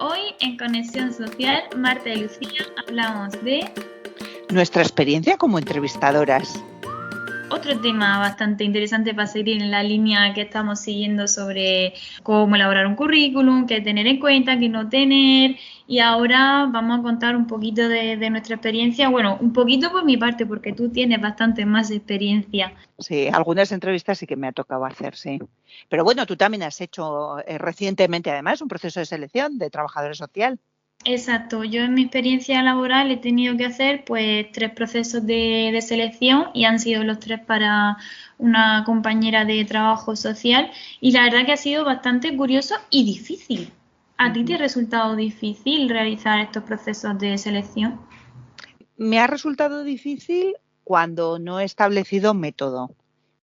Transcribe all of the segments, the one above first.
Hoy en Conexión Social, Marta y Lucía hablamos de nuestra experiencia como entrevistadoras. otro tema bastante interesante para seguir en la línea que estamos siguiendo sobre cómo elaborar un currículum, qué tener en cuenta, qué no tener. Y ahora vamos a contar un poquito de nuestra experiencia. Bueno, un poquito por mi parte, porque tú tienes bastante más experiencia. Sí, algunas entrevistas sí que me ha tocado hacer, sí. Pero bueno, tú también has hecho recientemente, además, un proceso de selección de trabajador social. Exacto, yo en mi experiencia laboral he tenido que hacer pues 3 procesos de selección y han sido los 3 para una compañera de trabajo social y la verdad que ha sido bastante curioso y difícil. ¿A ti te ha resultado difícil realizar estos procesos de selección? Me ha resultado difícil cuando no he establecido método,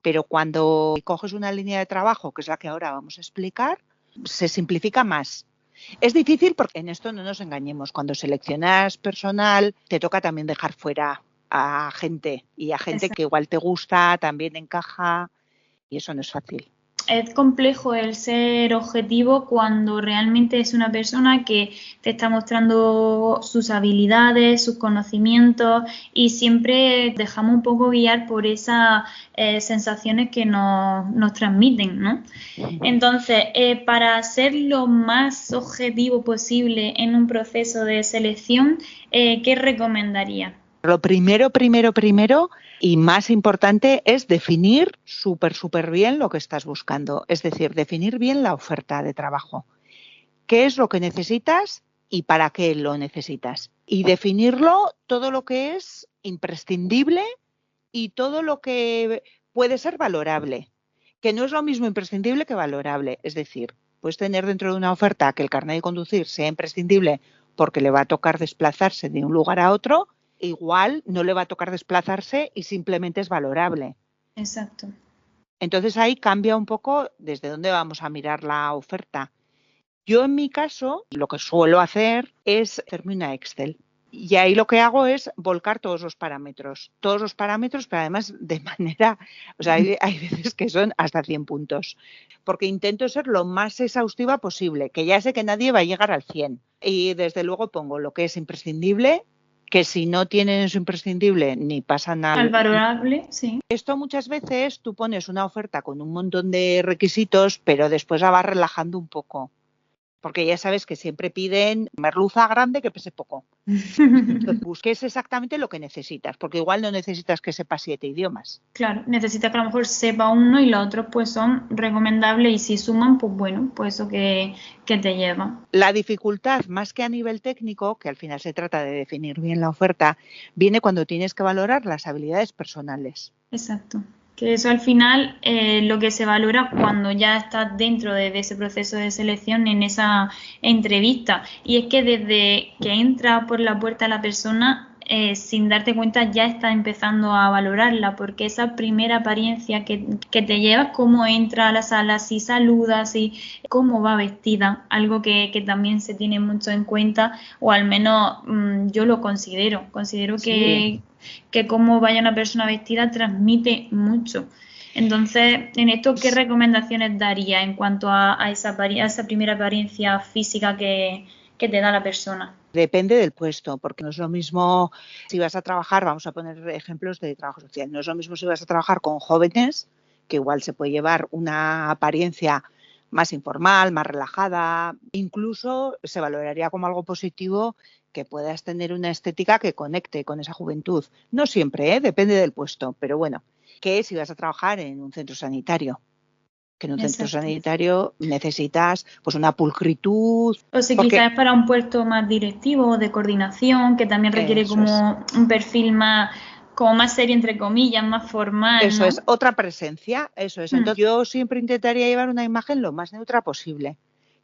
pero cuando coges una línea de trabajo, que es la que ahora vamos a explicar, se simplifica más. Es difícil porque en esto no nos engañemos. Cuando seleccionas personal, te toca también dejar fuera a gente y a gente que igual te gusta, también encaja y eso no es fácil. Es complejo el ser objetivo cuando realmente es una persona que te está mostrando sus habilidades, sus conocimientos y siempre dejamos un poco guiar por esas sensaciones que nos transmiten, ¿no? Entonces, para ser lo más objetivo posible en un proceso de selección, ¿qué recomendaría? Lo primero y más importante es definir súper bien lo que estás buscando. Es decir, definir bien la oferta de trabajo. ¿Qué es lo que necesitas y para qué lo necesitas? Y definirlo todo lo que es imprescindible y todo lo que puede ser valorable. Que no es lo mismo imprescindible que valorable. Es decir, puedes tener dentro de una oferta que el carnet de conducir sea imprescindible porque le va a tocar desplazarse de un lugar a otro, igual no le va a tocar desplazarse y simplemente es valorable. Exacto. Entonces ahí cambia un poco desde dónde vamos a mirar la oferta. Yo en mi caso lo que suelo hacer es hacerme una Excel. Y ahí lo que hago es volcar todos los parámetros, pero además de manera, o sea, hay veces que son hasta 100 puntos, porque intento ser lo más exhaustiva posible, que ya sé que nadie va a llegar al 100. Y desde luego pongo lo que es imprescindible, que si no tienen eso imprescindible ni pasan Al valorable, sí. Esto muchas veces tú pones una oferta con un montón de requisitos, pero después la vas relajando un poco. Porque ya sabes que siempre piden merluza grande que pese poco. Entonces, busques exactamente lo que necesitas, porque igual no necesitas que sepa 7 idiomas. Claro, necesita que a lo mejor sepa uno y los otros pues son recomendables y si suman, pues bueno, pues eso que te lleva. La dificultad, más que a nivel técnico, que al final se trata de definir bien la oferta, viene cuando tienes que valorar las habilidades personales. Exacto. Que eso al final lo que se valora cuando ya estás dentro de ese proceso de selección en esa entrevista. Y es que desde que entra por la puerta la persona, sin darte cuenta, ya estás empezando a valorarla, porque esa primera apariencia que te llevas, cómo entra a la sala, si saluda, si cómo va vestida, algo que también se tiene mucho en cuenta, o al menos yo lo considero. Considero Sí. que cómo vaya una persona vestida transmite mucho. Entonces, en esto, ¿qué recomendaciones daría en cuanto a esa primera apariencia física que te da la persona? Depende del puesto, porque no es lo mismo si vas a trabajar, vamos a poner ejemplos de trabajo social, no es lo mismo si vas a trabajar con jóvenes, que igual se puede llevar una apariencia más informal, más relajada, incluso se valoraría como algo positivo que puedas tener una estética que conecte con esa juventud. No siempre, depende del puesto, pero bueno, que si vas a trabajar en un centro sanitario, que en un centro Exacto. sanitario necesitas pues una pulcritud, O si porque quizás es para un puesto más directivo, de coordinación, que también requiere eso es. como un perfil más, como más serio, entre comillas, más formal, Eso ¿no? es, otra presencia, eso es. Entonces, yo siempre intentaría llevar una imagen lo más neutra posible,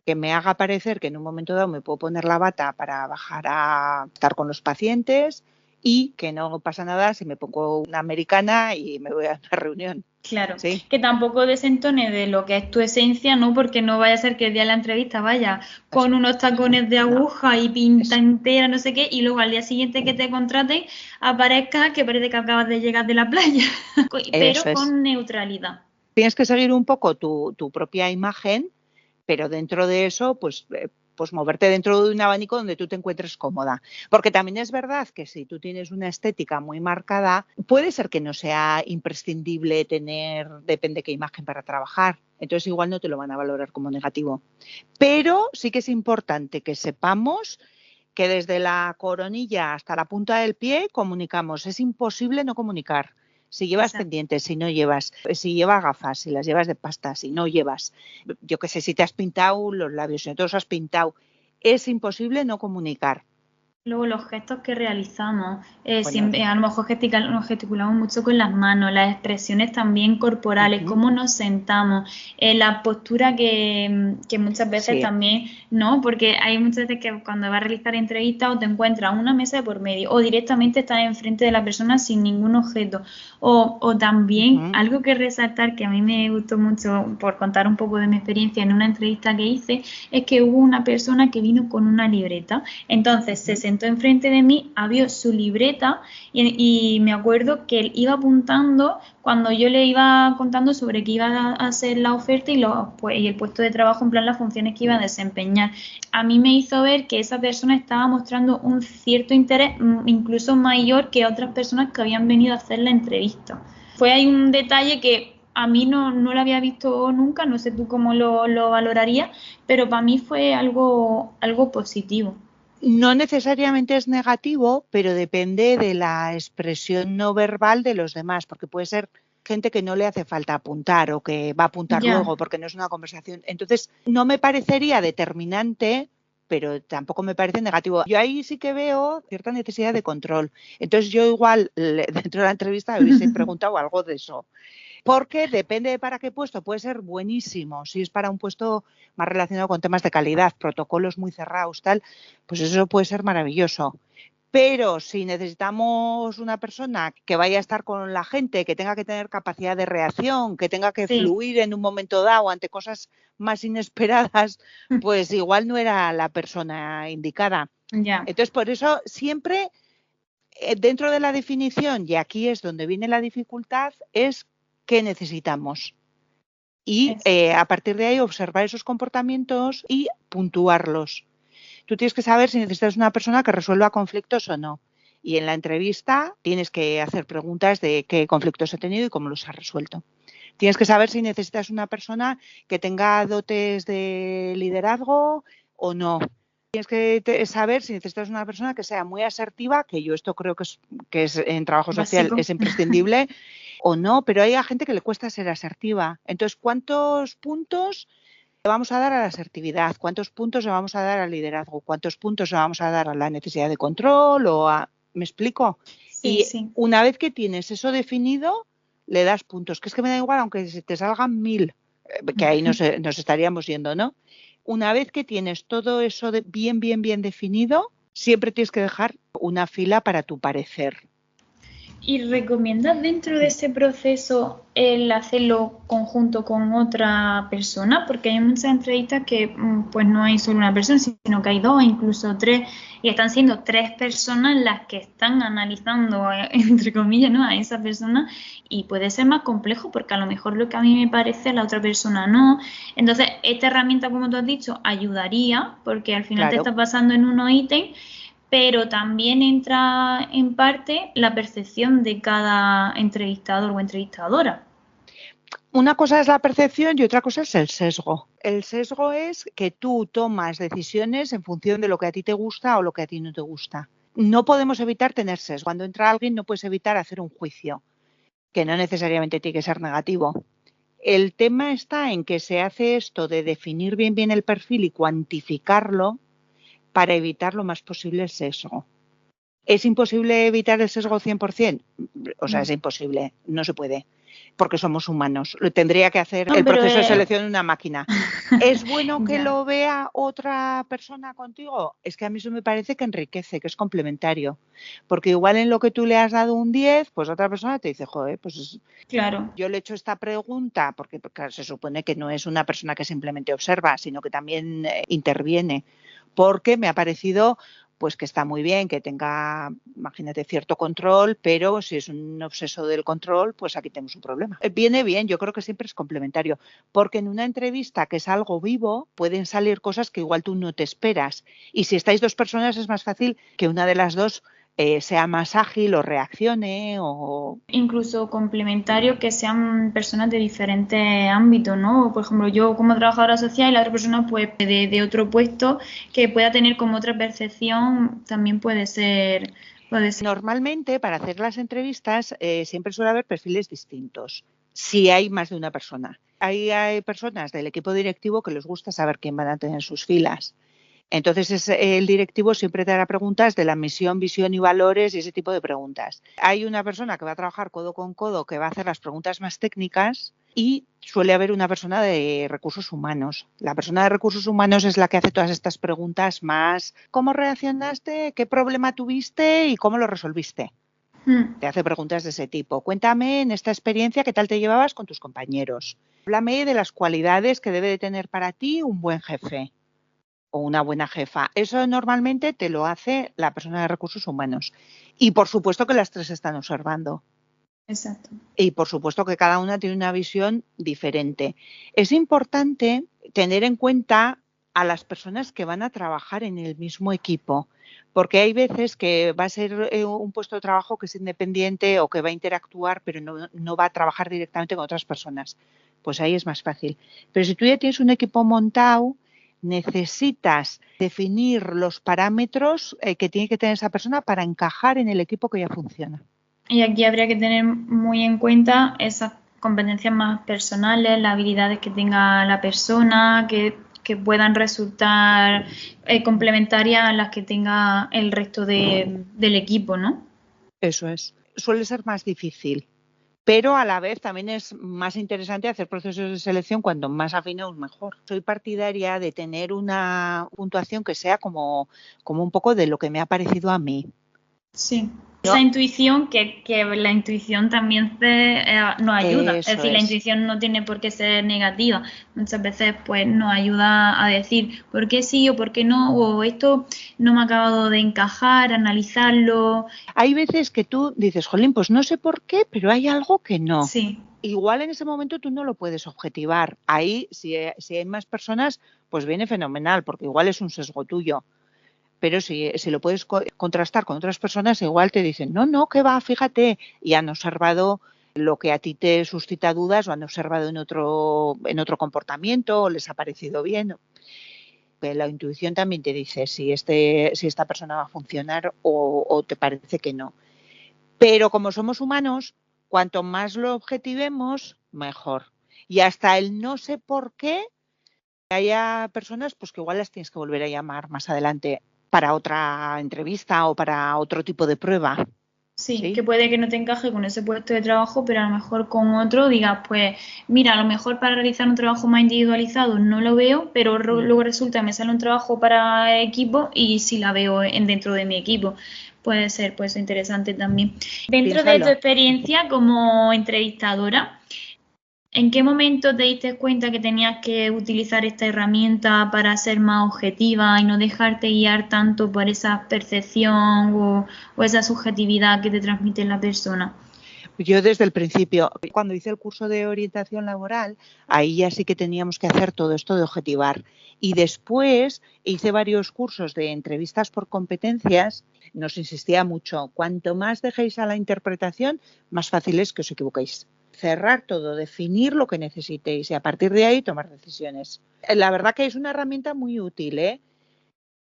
que me haga parecer que en un momento dado me puedo poner la bata para bajar a estar con los pacientes y que no pasa nada si me pongo una americana y me voy a una reunión. Claro, ¿Sí? que tampoco desentone de lo que es tu esencia, ¿no? Porque no vaya a ser que el día de la entrevista vaya con unos tacones de No, aguja y pinta eso, entera, no sé qué, y luego al día siguiente que te contraten aparezca que parece que acabas de llegar de la playa, pero eso es. con neutralidad. Tienes que seguir un poco tu propia imagen, pero dentro de eso, pues pues moverte dentro de un abanico donde tú te encuentres cómoda. Porque también es verdad que si tú tienes una estética muy marcada, puede ser que no sea imprescindible tener, depende qué imagen para trabajar. Entonces igual no te lo van a valorar como negativo. Pero sí que es importante que sepamos que desde la coronilla hasta la punta del pie comunicamos. Es imposible no comunicar. Si llevas Exacto. pendientes, si no llevas, si llevas gafas, si las llevas de pasta, si no llevas, yo qué sé, si te has pintado los labios, si no te los has pintado, es imposible no comunicar. Luego los gestos que realizamos, Bueno, a lo mejor gesticulamos mucho con las manos, las expresiones también corporales, uh-huh, cómo nos sentamos, la postura que muchas veces sí, también, ¿no? Porque hay muchas veces que cuando vas a realizar entrevistas o te encuentras una mesa de por medio o directamente estás enfrente de la persona sin ningún objeto. O también uh-huh, algo que resaltar que a mí me gustó mucho, por contar un poco de mi experiencia en una entrevista que hice, es que hubo una persona que vino con una libreta. Entonces se uh-huh. sentó enfrente de mí, abrió su libreta y me acuerdo que él iba apuntando cuando yo le iba contando sobre qué iba a hacer la oferta y el puesto de trabajo, en plan las funciones que iba a desempeñar. A mí me hizo ver que esa persona estaba mostrando un cierto interés, incluso mayor que otras personas que habían venido a hacer la entrevista. Fue ahí un detalle que a mí no lo había visto nunca, no sé tú cómo lo valorarías, pero para mí fue algo positivo. No necesariamente es negativo, pero depende de la expresión no verbal de los demás, porque puede ser gente que no le hace falta apuntar o que va a apuntar Ya. luego porque no es una conversación. Entonces, no me parecería determinante, pero tampoco me parece negativo. Yo ahí sí que veo cierta necesidad de control. Entonces, yo igual dentro de la entrevista hubiese preguntado algo de eso. Porque depende de para qué puesto, puede ser buenísimo. Si es para un puesto más relacionado con temas de calidad, protocolos muy cerrados, tal, pues eso puede ser maravilloso. Pero si necesitamos una persona que vaya a estar con la gente, que tenga que tener capacidad de reacción, que tenga que Sí, fluir en un momento dado ante cosas más inesperadas, pues igual no era la persona indicada. ya. Entonces, por eso siempre dentro de la definición, y aquí es donde viene la dificultad, es qué necesitamos. Y Es, a partir de ahí observar esos comportamientos y puntuarlos. Tú tienes que saber si necesitas una persona que resuelva conflictos o no. Y en la entrevista tienes que hacer preguntas de qué conflictos ha tenido y cómo los ha resuelto. Tienes que saber si necesitas una persona que tenga dotes de liderazgo o no. Tienes que saber si necesitas una persona que sea muy asertiva, que yo esto creo que es en trabajo social básico. es imprescindible, o no, pero hay a gente que le cuesta ser asertiva. Entonces, ¿cuántos puntos le vamos a dar a la asertividad? ¿Cuántos puntos le vamos a dar al liderazgo? ¿Cuántos puntos le vamos a dar a la necesidad de control? ¿Me explico? Sí, Y sí. una vez que tienes eso definido, le das puntos. Que es que me da igual, aunque se te salgan 1000, que ahí nos estaríamos yendo, ¿no? Una vez que tienes todo eso bien definido, siempre tienes que dejar una fila para tu parecer. ¿Y recomiendas dentro de ese proceso el hacerlo conjunto con otra persona? Porque hay muchas entrevistas que pues no hay solo una persona, sino que hay dos, incluso tres, y están siendo tres personas las que están analizando, entre comillas, ¿no? A esa persona, y puede ser más complejo porque a lo mejor lo que a mí me parece a la otra persona no. Entonces, esta herramienta, como tú has dicho, ayudaría porque al final te Claro. estás basando en unos ítems, pero también entra en parte la percepción de cada entrevistador o entrevistadora. Una cosa es la percepción y otra cosa es el sesgo. El sesgo es que tú tomas decisiones en función de lo que a ti te gusta o lo que a ti no te gusta. No podemos evitar tener sesgo. Cuando entra alguien no puedes evitar hacer un juicio, que no necesariamente tiene que ser negativo. El tema está en que se hace esto de definir bien el perfil y cuantificarlo para evitar lo más posible el sesgo. ¿Es imposible evitar el sesgo 100%? O sea, es No, imposible, no se puede, porque somos humanos. Lo tendría que hacer no el pero proceso de selección de una máquina. ¿Es bueno que ya. lo vea otra persona contigo? Es que a mí eso me parece que enriquece, que es complementario. Porque igual en lo que tú le has dado un 10, pues otra persona te dice, joder, pues Claro. yo le he hecho esta pregunta, porque claro, se supone que no es una persona que simplemente observa, sino que también interviene, porque me ha parecido pues que está muy bien, que tenga, imagínate, cierto control, pero si es un obseso del control, pues aquí tenemos un problema. Viene bien, yo creo que siempre es complementario, porque en una entrevista que es algo vivo, pueden salir cosas que igual tú no te esperas. Y si estáis dos personas es más fácil que una de las dos sea más ágil o reaccione o... Incluso complementarios que sean personas de diferentes ámbitos, ¿no? Por ejemplo, yo como trabajadora social y la otra persona pues de otro puesto que pueda tener como otra percepción, también puede ser. Normalmente para hacer las entrevistas siempre suele haber perfiles distintos, si hay más de una persona. Hay personas del equipo directivo que les gusta saber quién van a tener en sus filas. Entonces, el directivo siempre te hará preguntas de la misión, visión y valores y ese tipo de preguntas. Hay una persona que va a trabajar codo con codo, que va a hacer las preguntas más técnicas y suele haber una persona de recursos humanos. La persona de recursos humanos es la que hace todas estas preguntas más ¿cómo reaccionaste? ¿Qué problema tuviste? ¿Y cómo lo resolviste? Te hace preguntas de ese tipo. Cuéntame en esta experiencia qué tal te llevabas con tus compañeros. Háblame de las cualidades que debe de tener para ti un buen jefe o una buena jefa. Eso normalmente te lo hace la persona de recursos humanos. Y por supuesto que las tres están observando. Exacto. Y por supuesto que cada una tiene una visión diferente. Es importante tener en cuenta a las personas que van a trabajar en el mismo equipo, porque hay veces que va a ser un puesto de trabajo que es independiente o que va a interactuar, pero no va a trabajar directamente con otras personas. Pues ahí es más fácil. Pero si tú ya tienes un equipo montado, necesitas definir los parámetros que tiene que tener esa persona para encajar en el equipo que ya funciona. Y aquí habría que tener muy en cuenta esas competencias más personales, las habilidades que tenga la persona, que puedan resultar complementarias a las que tenga el resto del equipo, ¿no? Eso es. Suele ser más difícil, pero a la vez también es más interesante hacer procesos de selección cuanto más afinados mejor. Soy partidaria de tener una puntuación que sea como un poco de lo que me ha parecido a mí. Sí. Esa intuición que la intuición también nos ayuda. Eso es decir, la intuición no tiene por qué ser negativa. Muchas veces pues nos ayuda a decir por qué sí o por qué no, o esto no me ha acabado de encajar, analizarlo. Hay veces que tú dices, jolín, pues no sé por qué, pero hay algo que no. Sí. Igual en ese momento tú no lo puedes objetivar. Ahí, si hay más personas, pues viene fenomenal, porque igual es un sesgo tuyo. Pero si lo puedes contrastar con otras personas, igual te dicen, no, que va, fíjate, y han observado lo que a ti te suscita dudas o han observado en otro comportamiento o les ha parecido bien. La intuición también te dice si esta persona va a funcionar o te parece que no. Pero como somos humanos, cuanto más lo objetivemos, mejor. Y hasta el no sé por qué, haya personas pues que igual las tienes que volver a llamar más adelante para otra entrevista o para otro tipo de prueba. Sí, que puede que no te encaje con ese puesto de trabajo, pero a lo mejor con otro digas, pues mira, a lo mejor para realizar un trabajo más individualizado no lo veo, pero luego resulta me sale un trabajo para equipo y sí la veo dentro de mi equipo. Puede ser pues interesante también. Dentro de tu experiencia como entrevistadora, ¿en qué momento te diste cuenta que tenías que utilizar esta herramienta para ser más objetiva y no dejarte guiar tanto por esa percepción o esa subjetividad que te transmite la persona? Yo desde el principio, cuando hice el curso de orientación laboral, ahí ya sí que teníamos que hacer todo esto de objetivar. Y después hice varios cursos de entrevistas por competencias. Nos insistía mucho, cuanto más dejéis a la interpretación, más fácil es que os equivoquéis. Cerrar todo, definir lo que necesitéis y a partir de ahí tomar decisiones. La verdad que es una herramienta muy útil, ¿eh?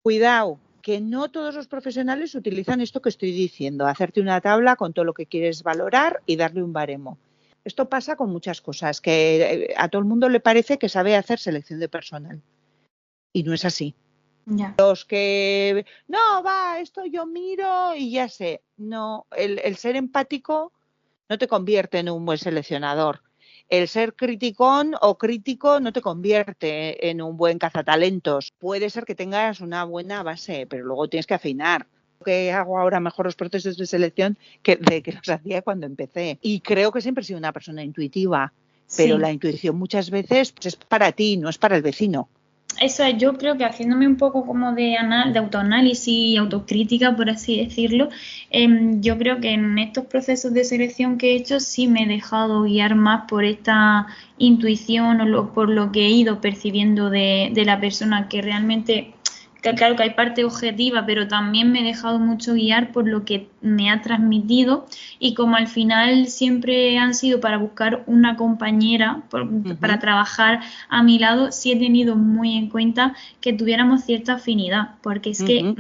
Cuidado, que no todos los profesionales utilizan esto que estoy diciendo, hacerte una tabla con todo lo que quieres valorar y darle un baremo. Esto pasa con muchas cosas, que a todo el mundo le parece que sabe hacer selección de personal y no es así. Ya. Los que, no, esto yo miro y ya sé. No, el ser empático no te convierte en un buen seleccionador. El ser criticón o crítico no te convierte en un buen cazatalentos. Puede ser que tengas una buena base, pero luego tienes que afinar. Que hago ahora mejor los procesos de selección que los hacía cuando empecé. Y creo que siempre he sido una persona intuitiva, pero la intuición muchas veces pues, es para ti, no es para el vecino. eso es, yo creo que haciéndome un poco como de autoanálisis y autocrítica, por así decirlo, yo creo que en estos procesos de selección que he hecho sí me he dejado guiar más por esta intuición o por lo que he ido percibiendo de la persona, que realmente, claro que hay parte objetiva, pero también me he dejado mucho guiar por lo que me ha transmitido, y como al final siempre han sido para buscar una compañera para trabajar a mi lado, sí he tenido muy en cuenta que tuviéramos cierta afinidad, porque es que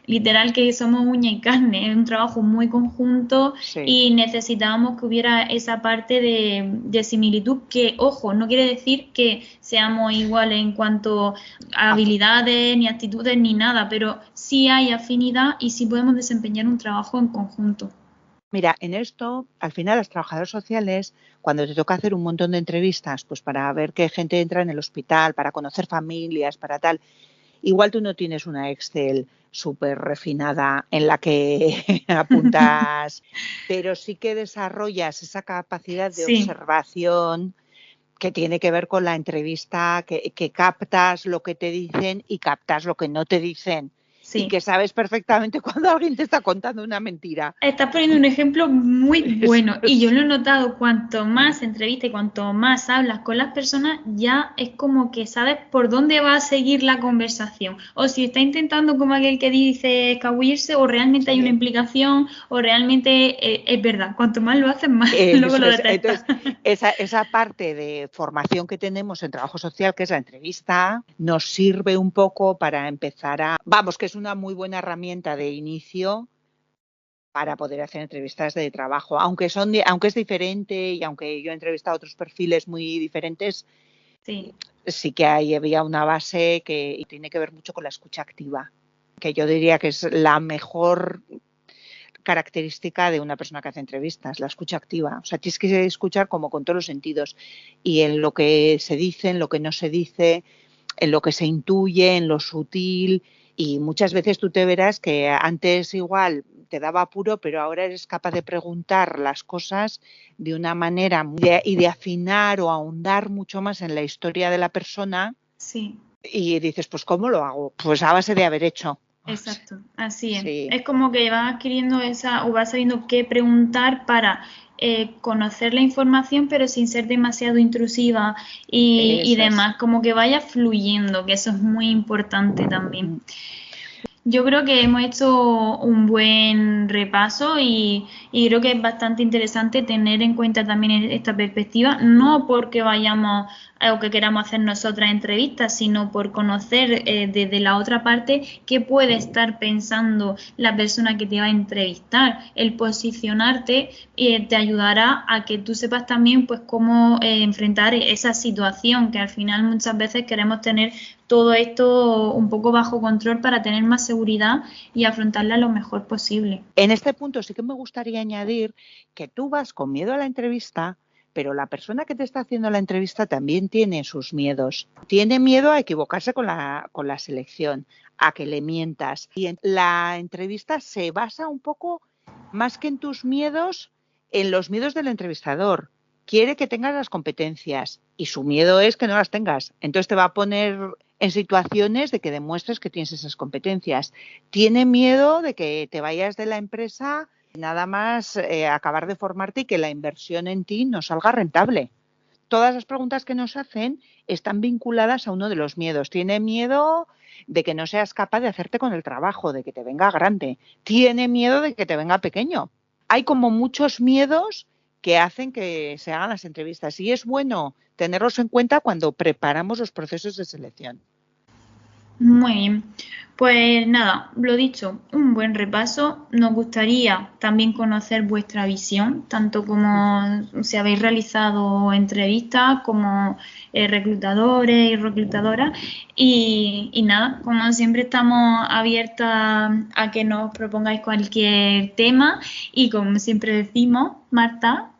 literal que somos uña y carne, es un trabajo muy conjunto, Sí. y necesitábamos que hubiera esa parte de similitud, que, ojo, no quiere decir que seamos iguales en cuanto a habilidades, ni actitudes, ni nada, pero sí hay afinidad y sí podemos desempeñar un trabajo en conjunto. Mira, en esto, al final, los trabajadores sociales, cuando te toca hacer un montón de entrevistas, pues para ver qué gente entra en el hospital, para conocer familias, para tal, igual tú no tienes una Excel súper refinada en la que apuntas, pero sí que desarrollas esa capacidad de Sí. observación que tiene que ver con la entrevista, que captas lo que te dicen y captas lo que no te dicen. Sí. Y que sabes perfectamente cuando alguien te está contando una mentira. Estás poniendo un ejemplo muy bueno, y yo lo he notado, cuanto más entrevistas y cuanto más hablas con las personas, ya es como que sabes por dónde va a seguir la conversación, o si está intentando, como aquel que dice, escabullirse, o realmente hay una implicación, o realmente es verdad. Cuanto más lo haces, más luego lo detectas. Entonces, esa parte de formación que tenemos en trabajo social, que es la entrevista, nos sirve un poco para empezar vamos, que es una muy buena herramienta de inicio para poder hacer entrevistas de trabajo, aunque es diferente, y aunque yo he entrevistado otros perfiles muy diferentes, sí que había una base que tiene que ver mucho con la escucha activa, que yo diría que es la mejor característica de una persona que hace entrevistas, la escucha activa. O sea, tienes que escuchar como con todos los sentidos, y en lo que se dice, en lo que no se dice, en lo que se intuye, en lo sutil. Y muchas veces tú te verás que antes igual te daba apuro, pero ahora eres capaz de preguntar las cosas de una manera y de afinar o ahondar mucho más en la historia de la persona. Sí. Y dices, pues ¿cómo lo hago? Pues a base de haber hecho. Exacto, así es. Sí. Es como que vas adquiriendo o vas sabiendo qué preguntar para conocer la información, pero sin ser demasiado intrusiva y demás, como que vaya fluyendo, que eso es muy importante también. Yo creo que hemos hecho un buen repaso y creo que es bastante interesante tener en cuenta también esta perspectiva, no porque vayamos o que queramos hacer nosotras entrevistas, sino por conocer desde la otra parte qué puede estar pensando la persona que te va a entrevistar. El posicionarte te ayudará a que tú sepas también pues cómo enfrentar esa situación, que al final muchas veces queremos tener todo esto un poco bajo control para tener más seguridad y afrontarla lo mejor posible. En este punto sí que me gustaría añadir que tú vas con miedo a la entrevista, pero la persona que te está haciendo la entrevista también tiene sus miedos. Tiene miedo a equivocarse con la selección, a que le mientas. Y la entrevista se basa un poco, más que en tus miedos, en los miedos del entrevistador. Quiere que tengas las competencias y su miedo es que no las tengas. Entonces te va a poner en situaciones de que demuestres que tienes esas competencias. Tiene miedo de que te vayas de la empresa nada más acabar de formarte y que la inversión en ti no salga rentable. Todas las preguntas que nos hacen están vinculadas a uno de los miedos. Tiene miedo de que no seas capaz de hacerte con el trabajo, de que te venga grande. Tiene miedo de que te venga pequeño. Hay como muchos miedos que hacen que se hagan las entrevistas, y es bueno tenerlos en cuenta cuando preparamos los procesos de selección. Muy bien, pues nada, lo dicho, un buen repaso. Nos gustaría también conocer vuestra visión, tanto como si habéis realizado entrevistas como reclutadores y reclutadoras. Y nada, como siempre estamos abiertas a que nos propongáis cualquier tema, y como siempre decimos, Marta,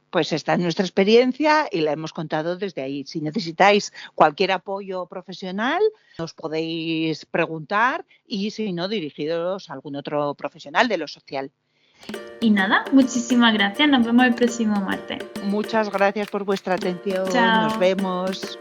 pues esta es nuestra experiencia y la hemos contado desde ahí. Si necesitáis cualquier apoyo profesional, nos podéis preguntar, y si no, dirigiros a algún otro profesional de lo social. Y nada, muchísimas gracias. Nos vemos el próximo martes. Muchas gracias por vuestra atención. Chao. Nos vemos.